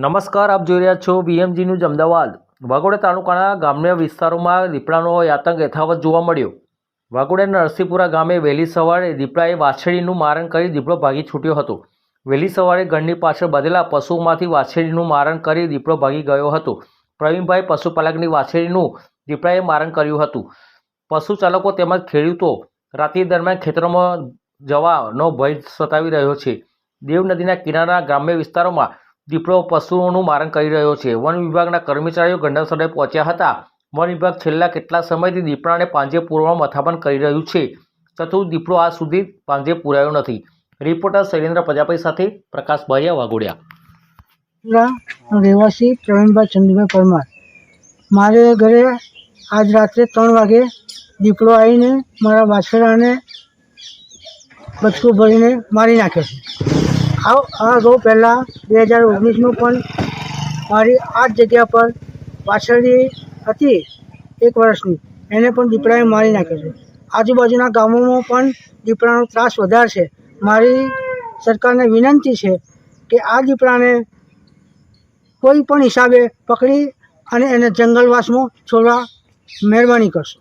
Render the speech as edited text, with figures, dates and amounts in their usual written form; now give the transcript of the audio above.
નમસ્કાર, આપ જોઈ રહ્યા છો BMG ન્યૂઝ અમદાવાદ। વાઘોડિયા તાલુકાના ગ્રામ્ય વિસ્તારોમાં દીપડાનો આતંક યથાવત જોવા મળ્યો। વાઘોડિયાના નરસિંહપુરા ગામે વહેલી સવારે દીપડાએ વાછરડીનું મારણ કરી દીપડો ભાગી છૂટ્યો હતો। વહેલી સવારે ઘરની પાછળ બાંધેલા પશુઓમાંથી વાછરડીનું મારણ કરી દીપડો ભાગી ગયો હતો। પ્રવીણભાઈ પશુપાલકની વાછરડીનું દીપડાએ મારણ કર્યું હતું। પશુચાલકો તેમજ ખેડૂતો રાત્રિ દરમિયાન ખેતરોમાં જવાનો ભય સતાવી રહ્યો છે। દેવ નદીના કિનારાના ગ્રામ્ય વિસ્તારોમાં દીપડો પશુઓનું મારણ કરી રહ્યો છે। વન વિભાગના કર્મચારીઓ ઘટનાસ્થળે પહોંચ્યા હતા। વન વિભાગ છેલ્લા કેટલા સમયથી દીપડાને પાંજરે પૂરવામાં મથામણ કરી રહ્યું છે, છતાં દીપડો આજ સુધી પાંજરે પૂરાયો નથી। રિપોર્ટર શૈલેન્દ્ર પ્રજાપતિ સાથે પ્રકાશ બારિયા, વાઘોડિયા। રહેવાસી પ્રવીણભાઈ ચંદુભાઈ પરમાર। મારે ઘરે આજ રાત્રે 3 વાગે દીપડો આવીને મારા વાછરડાને બચકું ભરીને મારી નાખ્યો છે। આ અગાઉ પહેલાં 2019માં પણ મારી આ જ જગ્યા પર વાછરડી હતી 1 વર્ષની, એને પણ દીપડાએ મારી નાખ્યો છે। આજુબાજુના ગામોમાં પણ દીપડાનો ત્રાસ વધારે છે। મારી સરકારને વિનંતી છે કે આ દીપડાને કોઈ પણ હિસાબે પકડી અને એને જંગલવાસમાં છોડવા મહેરબાની કરશો।